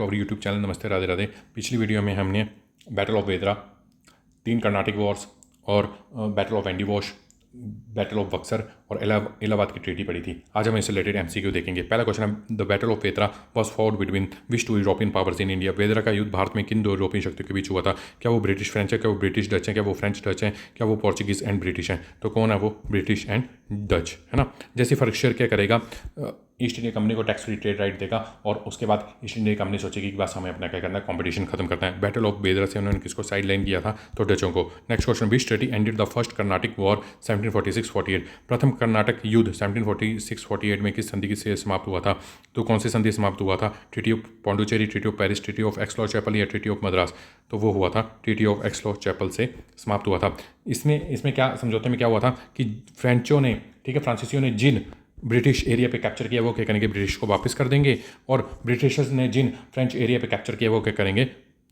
और YouTube channel नमस्ते राधे राधे। पिछली वीडियो में हमने battle of Vedara, 3 Carnatic wars और battle of Wandiwash, battle of Buxar और इलाहाबाद की ट्रीटी पड़ी थी। आज हम इससे रिलेटेड एमसीक्यू देखेंगे। पहला क्वेश्चन है, the battle of Vedara was fought between which 2 European powers in India. Vedara का युद्ध भारत में किन 2 यूरोपीय शक्तियों के बीच हुआ था? क्या वो ब्रिटिश फ्रेंच है, क्या वो ब्रिटिश डच है, क्या वो फ्रेंच डच है, क्या वो पोर्चुगीज एंड ब्रिटिश हैं? तो कौन है वो? ब्रिटिश एंड डच, है ना। जैसे फर्क क्या करेगा, ईस्ट इंडिया कंपनी को टैक्स फ्री ट्रेड राइट देगा और उसके बाद ईस्ट इंडिया कंपनी सोचेगी कि बस हमें अपना क्या करना है, कंपटीशन खत्म करना है। बैटल ऑफ वेदरा से उन्होंने किसको साइड लाइन किया था? तो डचों को। Next question, which treaty ended the first Carnatic war 1746-48। प्रथम कर्नाटक युद्ध 1746-48 में किस संधि से समाप्त हुआ था? तो कौन सी संधि समाप्त हुआ था? Treaty of Pondicherry, treaty of Paris, treaty of Aix-la-Chapelle या ट्रीटी ऑफ मद्रास? तो वो हुआ था ट्रीटी ऑफ एक्सलॉ-चैपल से समाप्त हुआ था। इसमें क्या समझौते में क्या हुआ था कि फ्रेंचों ने, ठीक है, फ्रांसीसियों ने जिन ब्रिटिश एरिया पे कैप्चर किया वो क्या करेंगे? ब्रिटिश को वापस कर देंगे, और ब्रिटिशर्स ने जिन फ्रेंच एरिया पे कैप्चर किया वो क्या करेंगे?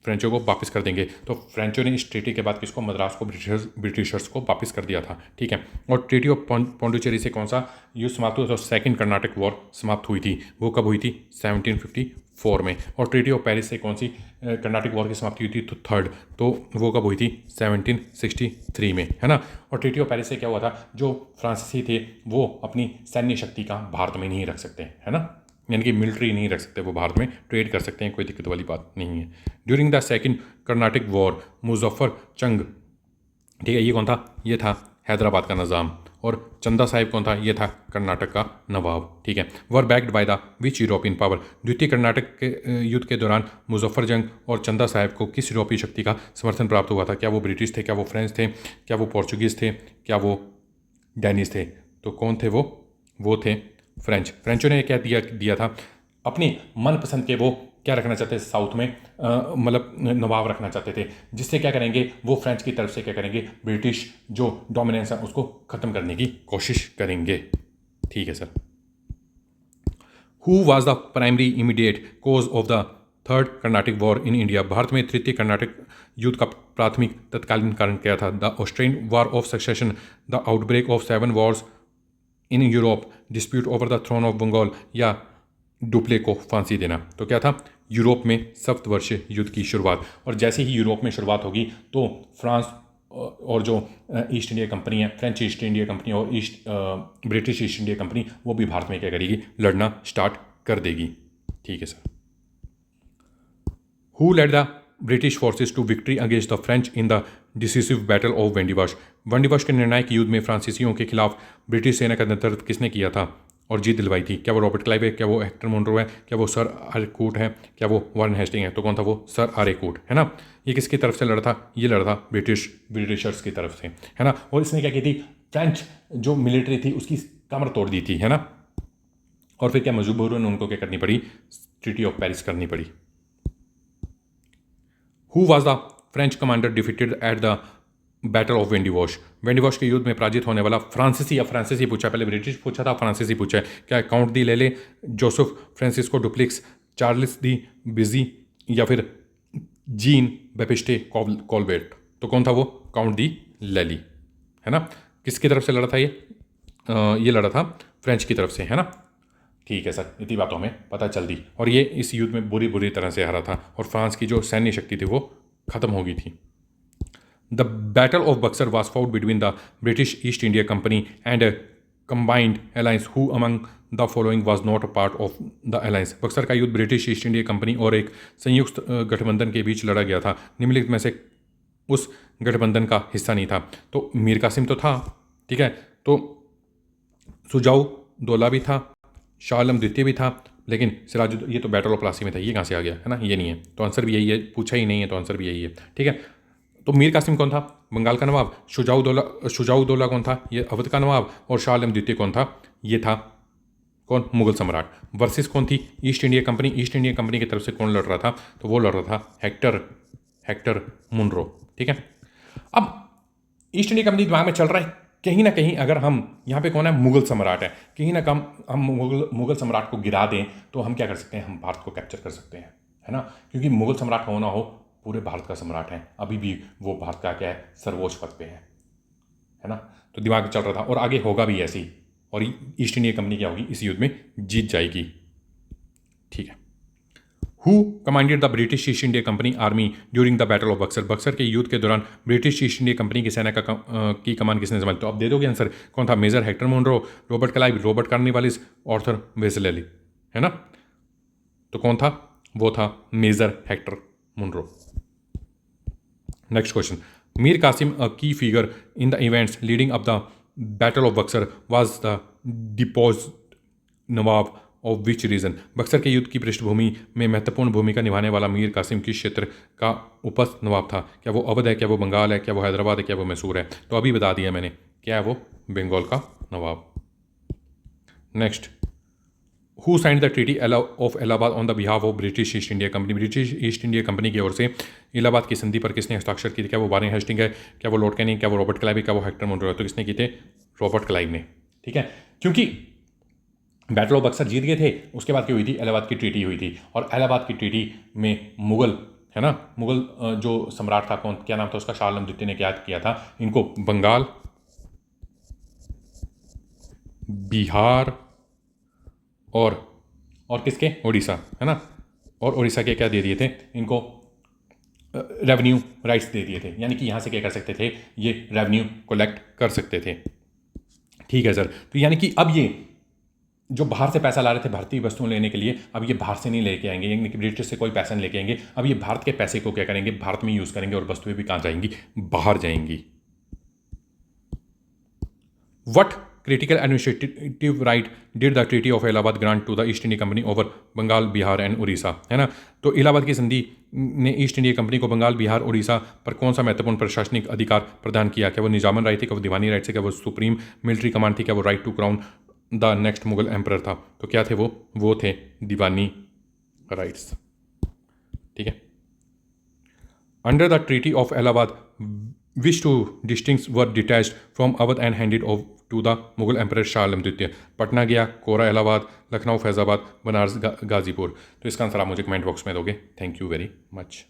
फ्रेंचों को वापस कर देंगे। तो फ्रेंचों ने इस ट्रीटी के बाद किसको? मद्रास को ब्रिटिशर्स को वापस कर दिया था, ठीक है। और ट्रीटी ऑफ पौंडुचेरी से कौन सा युद्ध समाप्त हुआ? तो सेकंड कर्नाटक वॉर समाप्त हुई थी। वो कब हुई थी? 1754 में। और ट्रीटी ऑफ पेरिस से कौन सी कर्नाटक वॉर की समाप्ति हुई थी? तो थर्ड। तो वो कब हुई थी? 1763 में, है ना। और ट्रीटी ऑफ पेरिस से क्या हुआ था? जो फ्रांसीसी थे वो अपनी सैन्य शक्ति का भारत में नहीं रख सकते, है ना, यानी कि मिलिट्री नहीं रख सकते, वो भारत में ट्रेड कर सकते हैं, कोई दिक्कत वाली बात नहीं है। During the second Carnatic war Muzaffar जंग, ठीक है, ये कौन था? ये था हैदराबाद का निज़ाम। और चंदा साहिब कौन था? ये था कर्नाटक का नवाब, ठीक है। Were backed by the which European power. द्वितीय कर्नाटक के युद्ध के दौरान मुजफ्फर जंग और चंदा साहिब को किस यूरोपीय शक्ति का समर्थन प्राप्त हुआ था? क्या वो ब्रिटिश थे, क्या वो फ्रेंच थे, क्या वो पोर्चुगीज थे, क्या वो डैनिश थे? तो कौन थे वो थे फ्रेंचों ने क्या दिया था? अपनी मनपसंद के वो क्या रखना चाहते थे? साउथ में मतलब नवाब रखना चाहते थे, जिससे क्या करेंगे? वो फ्रेंच की तरफ से क्या करेंगे? ब्रिटिश जो डोमिनेंस है उसको ख़त्म करने की कोशिश करेंगे, ठीक है sir. Who was the primary immediate cause of the third Carnatic war in India. Bharat में तृतीय कर्नाटक युद्ध का प्राथमिक तत्कालीन कारण क्या था? The Australian war of succession, the outbreak of 7 wars in Europe, dispute over the throne of Bengal या डुप्ले को फांसी देना। तो क्या था? यूरोप में सप्तवर्षीय युद्ध की शुरुआत। और जैसे ही यूरोप में शुरुआत होगी तो फ्रांस और जो ईस्ट इंडिया कंपनी है, फ्रेंच ईस्ट इंडिया कंपनी और ब्रिटिश ईस्ट इंडिया कंपनी, वो भी भारत में क्या करेगी? लड़ना स्टार्ट कर देगी, ठीक है sir. Who led the British forces to victory against the French in the decisive battle of Wandiwash. Wandiwash के निर्णायक युद्ध में फ्रांसीसियों के खिलाफ ब्रिटिश सेना का नेतृत्व किसने किया था और जीत दिलवाई थी? क्या वो रॉबर्ट क्लाइव है, क्या वो हेक्टर मोनरो है, क्या वो सर आर्कूट है, क्या वो वारन हेस्टिंग है? तो कौन था वो? सर आर्कूट, है ना। ये किसकी तरफ से लड़ा था? ये लड़ा था ब्रिटिशर्स की तरफ से, है ना। और इसने क्या की थी? फ्रेंच जो मिलिट्री थी उसकी कमर तोड़ दी थी, है ना। और फिर क्या मजबूरन उनको क्या करनी पड़ी? ट्रीटी ऑफ पेरिस करनी पड़ी। Who was the French commander defeated at the battle of Wandiwash. Wandiwash के युद्ध में पराजित होने वाला फ्रांसीसी, या फ्रांसीसी पूछा, पहले ब्रिटिश पूछा था, फ्रांसीसी पूछा है। क्या काउंट दी लेले, जोसेफ फ्रांसिस्को डुप्लिक्स, चार्ल्स दी बिजी या फिर जीन बैपिस्टे कॉलबेट? तो कौन था वो? काउंट दी लेली, है ना। किसकी तरफ से लड़ा था ये लड़ा था फ्रेंच की तरफ से, है ना। ठीक है सर, इतनी बात तो हमें पता चल दी। और ये इस युद्ध में बुरी तरह से हारा था और फ्रांस की जो सैन्य शक्ति थी वो खत्म हो गई थी। The battle of Buxar was fought between the British East India company and a combined alliance who among the following was not a part of the alliance. Buxar का युद्ध ब्रिटिश ईस्ट इंडिया कंपनी और एक संयुक्त गठबंधन के बीच लड़ा गया था। निम्नलिखित में से उस गठबंधन का हिस्सा नहीं था। तो मीर कासिम तो था, ठीक है, तो सुजाऊ दौला भी था, शाह आलम द्वितीय भी था, लेकिन सिराजुद्दौला, ये तो बैटल ऑफ प्लासी में था, ये कहाँ से आ गया, है ना। ये नहीं है, तो आंसर भी यही है, पूछा ही नहीं है तो आंसर भी यही है, ठीक है। तो मीर कासिम कौन था? बंगाल का नवाब। शुजाउदौला कौन था? ये अवध का नवाब। और शाह आलम द्वितीय कौन था? ये था कौन? मुगल सम्राट। वर्सेस कौन थी? East India company. East India Company की तरफ से कौन लड़ रहा था? तो वो लड़ रहा था हेक्टर मुनरो, ठीक है। अब ईस्ट इंडिया कंपनी दिमाग में चल रहा है कहीं ना कहीं, अगर हम यहाँ पे कौन है? मुगल सम्राट है, कहीं ना कम हम मुगल सम्राट को गिरा दें तो हम क्या कर सकते हैं? हम भारत को कैप्चर कर सकते हैं, है ना। क्योंकि मुगल सम्राट हो ना हो, पूरे भारत का सम्राट है, अभी भी वो भारत का क्या है? सर्वोच्च पद पे है ना। तो दिमाग में चल रहा था और आगे होगा भी ऐसे ही, और ईस्ट इंडिया कंपनी क्या होगी? इस युद्ध में जीत जाएगी, ठीक है। Who commanded the British East India company army during the battle of Buxar? Buxar के युद्ध के दौरान ब्रिटिश ईस्ट इंडिया कंपनी की सेना की कमान किसने संभाली? तो आप दे दोगे आंसर। कौन था? Major Hector Munro, Robert Clive, Robert Cornwallis, Arthur Wellesley, है ना? तो कौन था? वो था major Hector Munro. Next question, Mir Qasim, a key figure in the events leading up the battle of Buxar was the deposed nawab of which region? Buxar के युद्ध की पृष्ठभूमि में महत्वपूर्ण भूमिका निभाने वाला मीर कासिम किस क्षेत्र का उपस्थ नवाब था? क्या वो अवध है, क्या वो बंगाल है, क्या वो हैदराबाद है, क्या वो मैसूर है? तो अभी बता दिया मैंने, क्या है वो? बंगाल का नवाब। Next, who signed the treaty of Allahabad on the behalf of British East India Company? British East India Company की ओर से इलाहाबाद की संधि पर किसने हस्ताक्षर किए थे? क्या वो वारेन हेस्टिंग है, क्या वो लॉर्ड कैनिंग, क्या वो रॉबर्ट क्लाइव, क्या वो हेक्टर मुनरो है? तो किसने किए थे? रॉबर्ट क्लाइव ने। ठीक है, क्योंकि बैटल ऑफ बक्सर जीत गए थे, उसके बाद क्या हुई थी? इलाहाबाद की ट्रीटी हुई थी, और इलाहाबाद की ट्रीटी में मुगल, है ना, मुगल जो सम्राट था, कौन, क्या नाम था उसका? शाह आलम द्वितीय ने क्या किया था? इनको बंगाल, बिहार और किसके? उड़ीसा, है ना, और उड़ीसा के क्या दे दिए थे इनको? रेवेन्यू राइट्स दे दिए थे, यानी कि यहाँ से क्या कर सकते थे? ये रेवेन्यू कलेक्ट कर सकते थे। ठीक है सर, तो यानी कि अब ये जो बाहर से पैसा ला रहे थे भारतीय वस्तुएं लेने के लिए, अब ये बाहर से नहीं लेके आएंगे, यानी कि ब्रिटिश से कोई पैसा नहीं लेके आएंगे। अब ये भारत के पैसे को क्या करेंगे? भारत में यूज़ करेंगे, और वस्तुएं भी कहाँ जाएंगी? बाहर जाएंगी। What critical administrative right did the treaty of Allahabad grant to the East India Company over Bengal, Bihar and Orissa? है ना, तो इलाहाबाद की संधि ने ईस्ट इंडिया कंपनी को बंगाल, बिहार, उड़ीसा पर कौन सा महत्वपूर्ण प्रशासनिक अधिकार प्रदान किया? क्या वो निजामन राइट थी, क्या वो दीवानी राइट थी, क्या वो सुप्रीम मिलिट्री कमांड थी, क्या वो right to crown the next Mughal emperor था? तो क्या थे वो थे दीवानी राइट्स। ठीक है, under the treaty of Allahabad which two districts were detached from Awadh and handed off to the Mughal emperor Shah Alam द्वितीय? पटना गया, कोरा इलाहाबाद, लखनऊ फैजाबाद, बनारस गाजीपुर। तो इसका आंसर आप मुझे कमेंट बॉक्स में दोगे। Thank you very much.